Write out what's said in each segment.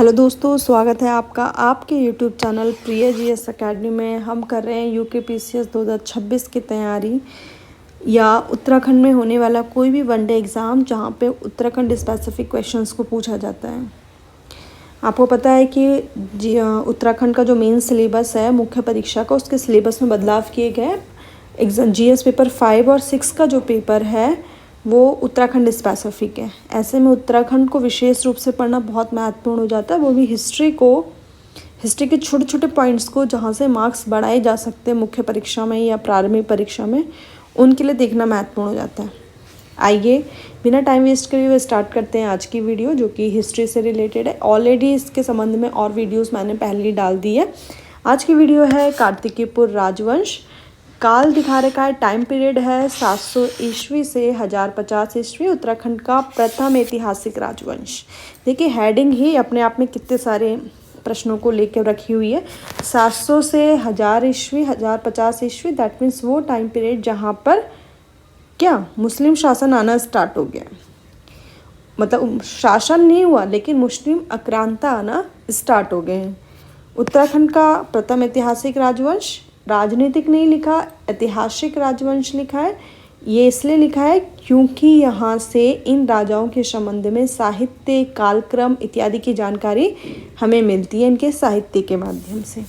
Hello दोस्तों, स्वागत है आपका आपके यूट्यूब चैनल प्रिया जीएस एकेडमी में। हम कर रहे हैं यूकेपीसीएस 2026 की तैयारी या उत्तराखंड में होने वाला कोई भी वनडे एग्ज़ाम जहां पे उत्तराखंड स्पेसिफिक क्वेश्चंस को पूछा जाता है। आपको पता है कि उत्तराखंड का जो मेन सिलेबस है मुख्य परीक्षा का, उसके सिलेबस में बदलाव किए गए। एग्जाम जीएस पेपर 5 और 6 का जो पेपर है वो उत्तराखंड स्पेसिफिक है। ऐसे में उत्तराखंड को विशेष रूप से पढ़ना बहुत महत्वपूर्ण हो जाता है, वो भी हिस्ट्री के छोटे छोटे पॉइंट्स को जहाँ से मार्क्स बढ़ाए जा सकते हैं मुख्य परीक्षा में या प्रारंभिक परीक्षा में, उनके लिए देखना महत्वपूर्ण हो जाता है। आइए बिना टाइम वेस्ट करे हुए स्टार्ट करते हैं आज की वीडियो, जो कि हिस्ट्री से रिलेटेड है। ऑलरेडी इसके संबंध में और वीडियोस मैंने पहले ही डाल दी है। आज की वीडियो है कार्तिकेयपुर राजवंश। काल दिखा रखा है, टाइम पीरियड है 700 ईस्वी से 1050 ईस्वी। उत्तराखंड का प्रथम ऐतिहासिक राजवंश। देखिए हेडिंग ही अपने आप में कितने सारे प्रश्नों को लेकर रखी हुई है। 700 से 1000 ईस्वी, 1050 ईस्वी, दैट मीन्स वो टाइम पीरियड जहाँ पर क्या मुस्लिम शासन आना स्टार्ट हो गया। मतलब शासन नहीं हुआ लेकिन मुस्लिम आक्रांता आना स्टार्ट हो गए हैं। उत्तराखंड का प्रथम ऐतिहासिक राजवंश, राजनीतिक नहीं लिखा, ऐतिहासिक राजवंश लिखा है। ये इसलिए लिखा है क्योंकि यहाँ से इन राजाओं के संबंध में साहित्य, कालक्रम इत्यादि की जानकारी हमें मिलती है इनके साहित्य के माध्यम से।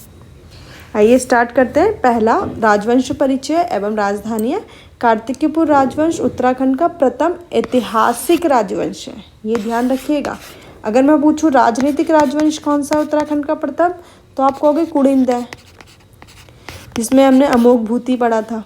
आइए स्टार्ट करते हैं। पहला, राजवंश परिचय एवं राजधानियाँ। कार्तिकेयपुर राजवंश उत्तराखंड का प्रथम ऐतिहासिक राजवंश है, ये ध्यान रखिएगा। अगर मैं पूछूं राजनीतिक राजवंश कौन सा उत्तराखंड का प्रथम, तो आप कहोगे कुड़िंद है, जिसमें हमने अमोघ भूति पढ़ा था।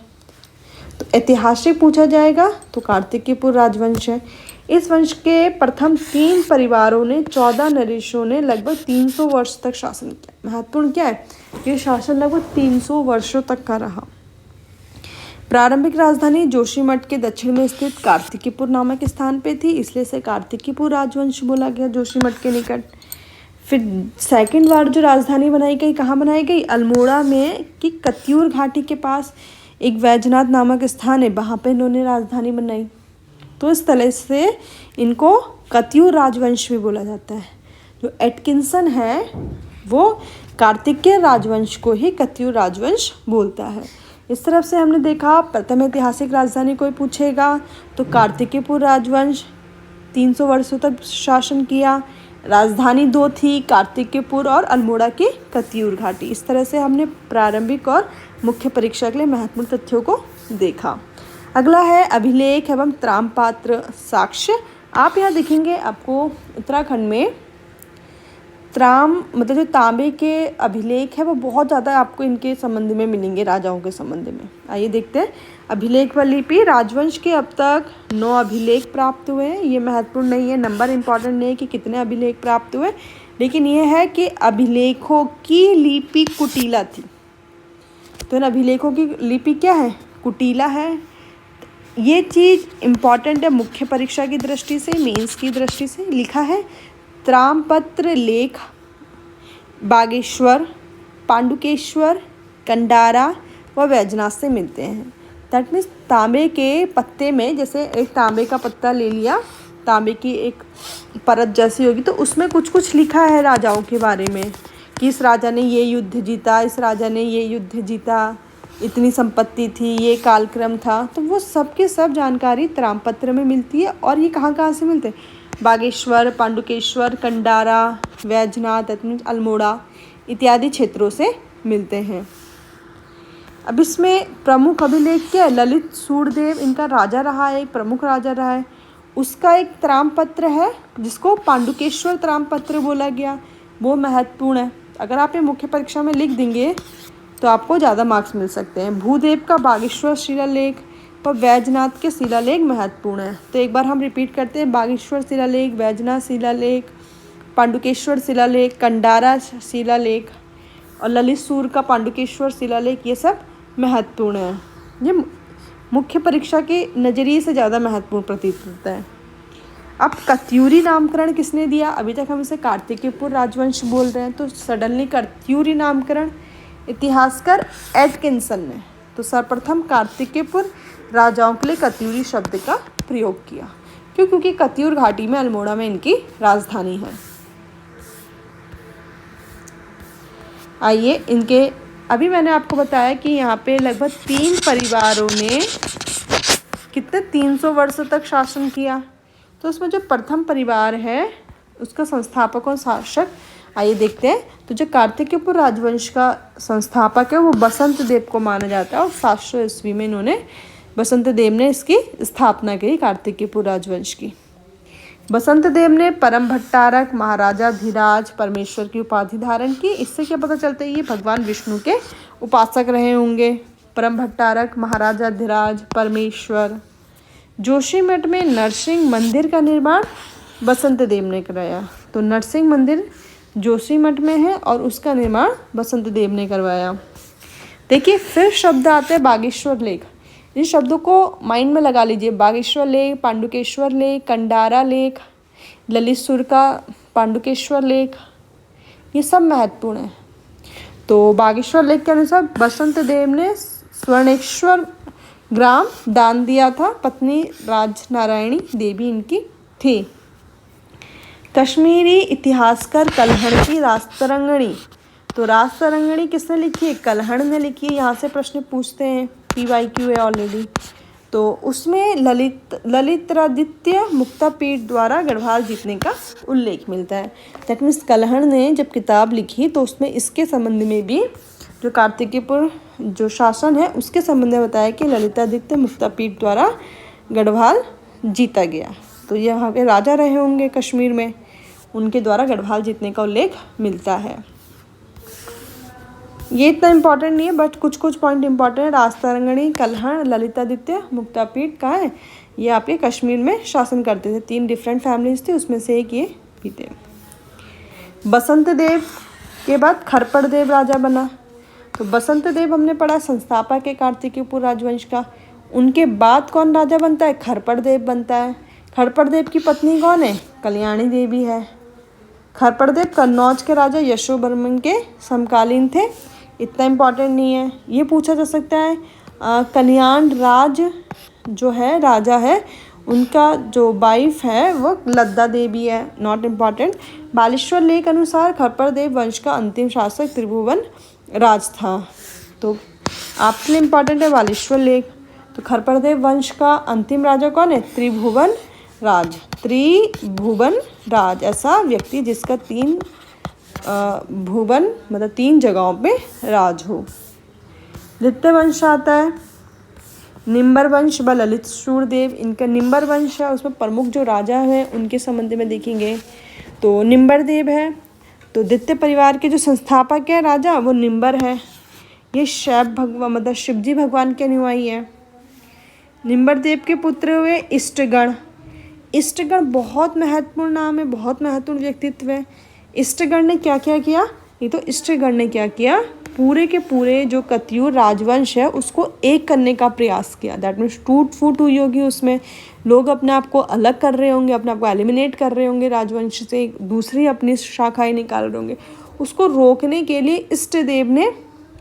तो ऐतिहासिक पूछा जाएगा तो कार्तिकेयपुर राजवंश है। इस वंश के प्रथम 3 परिवारों ने 14 नरेशों ने लगभग 300 वर्ष तक शासन किया। महत्वपूर्ण क्या है, ये शासन लगभग 300 वर्षों तक का रहा। प्रारंभिक राजधानी जोशीमठ के दक्षिण में स्थित कार्तिकेयपुर नामक स्थान पे थी, इसलिए इसे कार्तिकेयपुर राजवंश बोला गया, जोशीमठ के निकट। फिर सेकंड बार जो राजधानी बनाई गई, कहाँ बनाई गई? अल्मोड़ा में कि कत्यूर घाटी के पास एक वैजनाथ नामक स्थान है, वहाँ पे इन्होंने राजधानी बनाई। तो इस तरह से इनको कत्यूर राजवंश भी बोला जाता है। जो एटकिंसन है वो कार्तिकेय राजवंश को ही कत्यूर राजवंश बोलता है। इस तरफ से हमने देखा प्रथम ऐतिहासिक राजधानी कोई पूछेगा तो कार्तिकेयपुर राजवंश 300 वर्षों तक शासन किया। राजधानी 2 थी, कार्तिकेयपुर और अल्मोड़ा की कत्यूर घाटी। इस तरह से हमने प्रारंभिक और मुख्य परीक्षा के लिए महत्वपूर्ण तथ्यों को देखा। अगला है अभिलेख एवं त्रामपात्र साक्ष्य। आप यहाँ देखेंगे आपको उत्तराखंड में मतलब जो तांबे के अभिलेख है वो बहुत ज़्यादा आपको इनके संबंध में मिलेंगे, राजाओं के संबंध में। आइए देखते हैं। अभिलेख व लिपि, राजवंश के अब तक 9 अभिलेख प्राप्त हुए हैं। ये महत्वपूर्ण नहीं है, नंबर इम्पॉर्टेंट नहीं है कि कितने अभिलेख प्राप्त हुए, लेकिन ये है कि अभिलेखों की लिपि कुटीला थी। तो इन अभिलेखों की लिपि क्या है? कुटीला है। ये चीज़ इम्पॉर्टेंट है मुख्य परीक्षा की दृष्टि से, मेंस की दृष्टि से। लिखा है त्रामपत्र लेख बागेश्वर, पांडुकेश्वर, कंडारा व वैजनाथ से मिलते हैं। दैट मीन्स तांबे के पत्ते में, जैसे एक तांबे का पत्ता ले लिया, तांबे की एक परत जैसी होगी, तो उसमें कुछ कुछ लिखा है राजाओं के बारे में कि इस राजा ने ये युद्ध जीता, इस राजा ने ये युद्ध जीता, इतनी संपत्ति थी, ये कालक्रम था। तो वो सब के सब जानकारी त्रामपत्र में मिलती है। और ये कहाँ कहाँ से मिलते हैं? बागेश्वर, पांडुकेश्वर, कंडारा, वैजनाथ, अल्मोड़ा इत्यादि क्षेत्रों से मिलते हैं। अब इसमें प्रमुख अभिलेख क्या है? ललित सूर्यदेव इनका राजा रहा है, एक प्रमुख राजा रहा है। उसका एक त्रामपत्र है जिसको पांडुकेश्वर त्रामपत्र बोला गया, वो महत्वपूर्ण है। अगर आप ये मुख्य परीक्षा में लिख देंगे तो आपको ज़्यादा मार्क्स मिल सकते हैं। भूदेव का बागेश्वर शिलालेख पर वैजनाथ के शिलालेख महत्वपूर्ण है। तो एक बार हम रिपीट करते हैं। बागेश्वर शिलालेख, वैजनाथ शिलालेख, पांडुकेश्वर शिलालेख, कंडारा शिलालेख और ललित सूर का पांडुकेश्वर शिलालेख, ये सब महत्वपूर्ण है। ये मुख्य परीक्षा के नज़रिए से ज़्यादा महत्वपूर्ण प्रतीत होता है। अब कत्यूरी नामकरण किसने दिया? अभी तक हम इसे कार्तिकेयपुर राजवंश बोल रहे हैं, तो सडनली कत्यूरी नामकरण इतिहासकार एटकिंसन ने तो सर्वप्रथम कार्तिकेयपुर राजाओं के लिए कत्यूरी शब्द का प्रयोग किया। क्यों? क्योंकि कत्यूर घाटी में, अल्मोड़ा में इनकी राजधानी है। आइए इनके, अभी मैंने आपको बताया कि यहाँ पे लगभग 3 परिवारों ने कितने 300 वर्ष तक शासन किया। तो उसमें जो प्रथम परिवार है उसका संस्थापक और शासक आइए देखते हैं। तो जो कार्तिकेयपुर राजवंश का संस्थापक है वो बसंत देव को माना जाता है और 700 ईस्वी में इन्होंने बसंत देव ने इसकी स्थापना की कार्तिकेयपुर राजवंश की। बसंत देव ने परम भट्टारक महाराजा धीराज परमेश्वर की उपाधि धारण की। इससे क्या पता चलता है ये भगवान विष्णु के उपासक रहे होंगे। परम भट्टारक महाराजा धीराज परमेश्वर। जोशीमठ में नरसिंह मंदिर का निर्माण बसंत देव ने कराया। तो नरसिंह मंदिर जोशीमठ में है और उसका निर्माण बसंत देव ने करवाया। देखिए फिर शब्द आते हैं बागेश्वर लेक। इन शब्दों को माइंड में लगा लीजिए। Bageshwar lake, Pandukeshwar lake, Kandara lake, Lalitsur का पांडुकेश्वर लेक, ये सब महत्वपूर्ण है। तो बागेश्वर लेक के अनुसार बसंत देव ने स्वर्णेश्वर ग्राम दान दिया था। पत्नी राजनारायणी देवी इनकी थी। कश्मीरी इतिहासकार कल्हण की राजतरंगिणी। तो राजतरंगिणी किसने लिखी है? कल्हण ने लिखी है। यहाँ से प्रश्न पूछते हैं, PYQ है ऑलरेडी। तो उसमें ललितादित्य मुक्तापीठ द्वारा गढ़वाल जीतने का उल्लेख मिलता है। दैट मीन्स कल्हण ने जब किताब लिखी तो उसमें इसके संबंध में भी जो कार्तिकेयपुर जो शासन है उसके संबंध में बताया कि ललितादित्य मुक्तापीठ द्वारा गढ़वाल जीता गया। तो यहाँ पे राजा रहे होंगे कश्मीर में, उनके द्वारा गढ़वाल जीतने का उल्लेख मिलता है। ये इतना इम्पोर्टेंट नहीं है बट कुछ कुछ पॉइंट इम्पोर्टेंट है। राजतरंगिणी, कल्हण, ललितादित्य मुक्तापीठ कहाँ है? ये आपके कश्मीर में शासन करते थे। 3 डिफरेंट फैमिलीज थी, उसमें से एक ये भी थे। बसंत देव के बाद खरपड़ देव राजा बना। तो बसंत देव हमने पढ़ा संस्थापक है कार्तिकेयपुर राजवंश का। उनके बाद कौन राजा बनता है? खरपड़ देव बनता है। खरपड़ देव की पत्नी कौन है? कल्याणी देवी है। खरपड़ देव कन्नौज के राजा यशोवर्मन के समकालीन थे। इतना इम्पोर्टेंट नहीं है। ये पूछा जा सकता है कल्याण राज जो है राजा है उनका जो वाइफ है वो लद्दा देवी है। Not important. बालेश्वर लेख अनुसार खरपड़ देव वंश का अंतिम शासक त्रिभुवन राज था। तो आपके लिए इम्पॉर्टेंट है बालेश्वर लेख। तो खरपड़ देव वंश का अंतिम राजा कौन है? त्रिभुवन राज। त्रिभुवन राज ऐसा व्यक्ति जिसका 3 भुवन मतलब 3 जगहों पे राज हो। द्वितीय वंश आता है निम्बर वंश व ललित सूरदेव। इनका निम्बर वंश है, उसमें प्रमुख जो राजा हैं उनके संबंध में देखेंगे तो निम्बर देव है। तो द्वितीय परिवार के जो संस्थापक है राजा वो निम्बर है। ये शैव भगवान मतलब शिवजी भगवान के अनुयायी है। निम्बर देव के पुत्र हुए इष्टगण। इष्टगण बहुत महत्वपूर्ण नाम है, बहुत महत्वपूर्ण व्यक्तित्व है। इष्टगण ने क्या क्या किया? ये तो इष्टगण ने क्या किया? पूरे के पूरे जो कत्यूर राजवंश है उसको एक करने का प्रयास किया। दैट मीन्स टूट फूट हुई होगी, उसमें लोग अपने आप को अलग कर रहे होंगे, अपने आप को एलिमिनेट कर रहे होंगे, राजवंश से दूसरी अपनी शाखाएं निकाल रहे होंगे। उसको रोकने के लिए इष्टदेव ने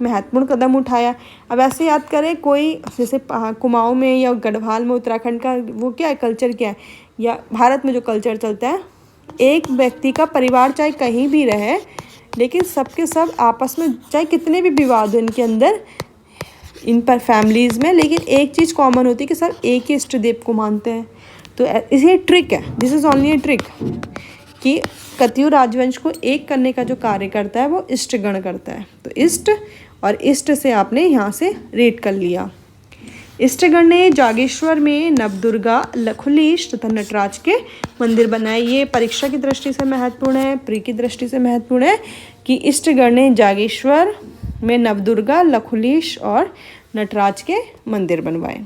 महत्वपूर्ण कदम उठाया। अब ऐसे याद करें कोई जैसे कुमाऊं में या गढ़वाल में उत्तराखंड का वो क्या है कल्चर क्या है, या भारत में जो कल्चर चलता है, एक व्यक्ति का परिवार चाहे कहीं भी रहे लेकिन सबके सब आपस में चाहे कितने भी विवाद हो इनके अंदर इन पर फैमिलीज़ में, लेकिन एक चीज़ कॉमन होती है कि सब एक ही इष्ट देव को मानते हैं। तो इसे ट्रिक है, this is only a trick कि कत्यूर राजवंश को एक करने का जो कार्य करता है वो इष्टगण करता है। तो इष्ट और इष्ट से आपने यहाँ से रेट कर लिया। इष्टगण ने जागेश्वर में नवदुर्गा, लखुलीश तथा नटराज के मंदिर बनाए। ये परीक्षा की दृष्टि से महत्वपूर्ण है, प्री की दृष्टि से महत्वपूर्ण है कि इष्टगण ने जागेश्वर में नवदुर्गा, लखुलीश और नटराज के मंदिर बनवाए।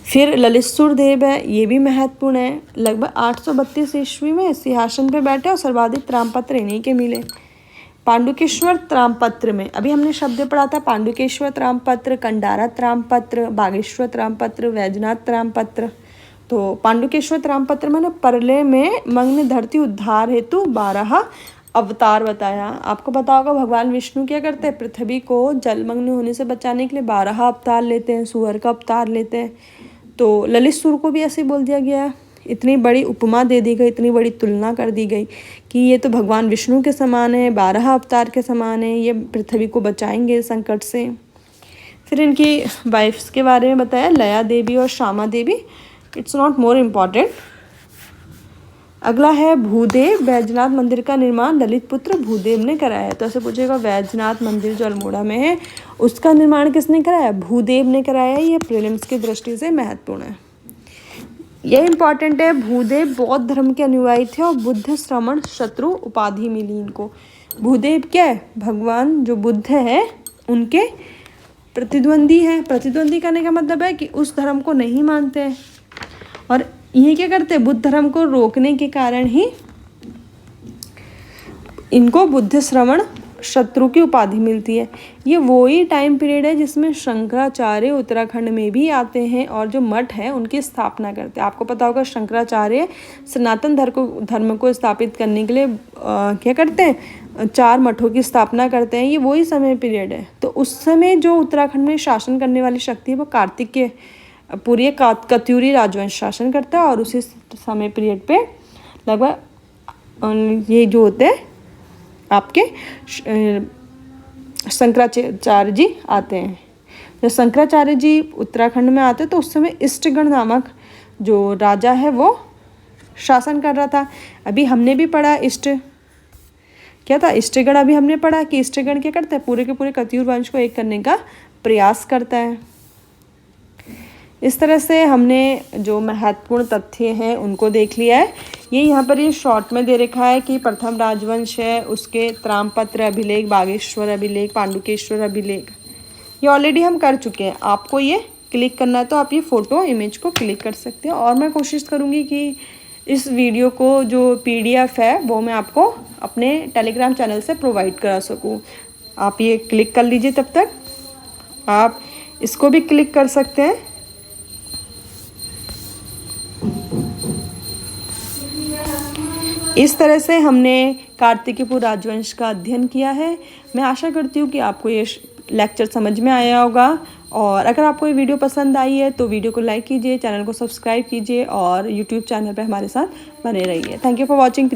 फिर ललितसुर देव है, ये भी महत्वपूर्ण है। लगभग 832 ईस्वी में सिंहासन पे बैठे और सर्वाधिक त्रामपत्र इन्हीं के मिले। पांडुकेश्वर त्रामपत्र में अभी हमने शब्द पढ़ा था, पांडुकेश्वर त्रामपत्र, कंडारा त्रामपत्र, बागेश्वर त्रामपत्र, वैजनाथ त्रामपत्र। तो पांडुकेश्वर त्रामपत्र में प्रलय में मग्न धरती उद्धार हेतु 12 अवतार बताया। आपको पता होगा भगवान विष्णु क्या करते हैं, पृथ्वी को जलमग्न होने से बचाने के लिए 12 अवतार लेते हैं, सूअर का अवतार लेते हैं। तो ललितसुर को भी ऐसे बोल दिया गया इतनी बड़ी उपमा दे दी गई, इतनी बड़ी तुलना कर दी गई कि ये तो भगवान विष्णु के समान है, 12 अवतार के समान है, ये पृथ्वी को बचाएंगे संकट से। फिर इनकी वाइफ्स के बारे में बताया, लया देवी और Shyama Devi. It's not more important. अगला है भूदेव। बैजनाथ मंदिर का निर्माण ललित पुत्र भूदेव ने कराया। तो ऐसे पूछेगा बैजनाथ मंदिर जो अल्मोड़ा में है उसका निर्माण किसने कराया? भूदेव ने कराया। ये प्रीलिम्स की दृष्टि से महत्वपूर्ण है। यह इंपॉर्टेंट है। भूदेव बौद्ध धर्म के अनुयायी थे और बुद्ध श्रमण शत्रु उपाधि मिली इनको। भूदेव क्या है? भगवान जो बुद्ध है उनके प्रतिद्वंदी है। प्रतिद्वंदी करने का मतलब है कि उस धर्म को नहीं मानते हैं और ये क्या करते हैं? बुद्ध धर्म को रोकने के कारण ही इनको बुद्ध श्रवण शत्रु की उपाधि मिलती है। ये वही टाइम पीरियड है जिसमें शंकराचार्य उत्तराखंड में भी आते हैं और जो मठ है उनकी स्थापना करते हैं। आपको पता होगा शंकराचार्य सनातन धर्म को स्थापित करने के लिए क्या करते हैं? 4 मठों की स्थापना करते हैं। ये वही समय पीरियड है। तो उस समय जो उत्तराखंड में शासन करने वाली शक्ति है वो कार्तिकेय पूरी कत्यूरी राजवंश शासन करता है और उसी समय पीरियड पे लगभग ये जो होते हैं आपके शंकराचार्य जी आते हैं। जब शंकराचार्य जी उत्तराखंड में आते तो उस समय इष्टगण नामक जो राजा है वो शासन कर रहा था। अभी हमने भी पढ़ा इष्ट क्या था? इष्टगण अभी हमने पढ़ा कि इष्टगण क्या करता है? पूरे के पूरे कत्यूर वंश को एक करने का प्रयास करता है। इस तरह से हमने जो महत्वपूर्ण तथ्य हैं उनको देख लिया है। ये यहाँ पर ये शॉर्ट में दे रखा है कि प्रथम राजवंश है उसके त्रामपत्र अभिलेख, बागेश्वर अभिलेख, पांडुकेश्वर अभिलेख, ये ऑलरेडी हम कर चुके हैं। आपको ये क्लिक करना है तो आप ये फ़ोटो इमेज को क्लिक कर सकते हैं और मैं कोशिश करूँगी कि इस वीडियो को जो PDF है वो मैं आपको अपने टेलीग्राम चैनल से प्रोवाइड करा सकूँ। आप ये क्लिक कर लीजिए। तब तक आप इसको भी क्लिक कर सकते हैं। इस तरह से हमने कार्तिकेयपुर राजवंश का अध्ययन किया है। मैं आशा करती हूँ कि आपको ये लेक्चर समझ में आया होगा और अगर आपको ये वीडियो पसंद आई है तो वीडियो को लाइक कीजिए, चैनल को सब्सक्राइब कीजिए और YouTube चैनल पर हमारे साथ बने रहिए। Thank you for watching.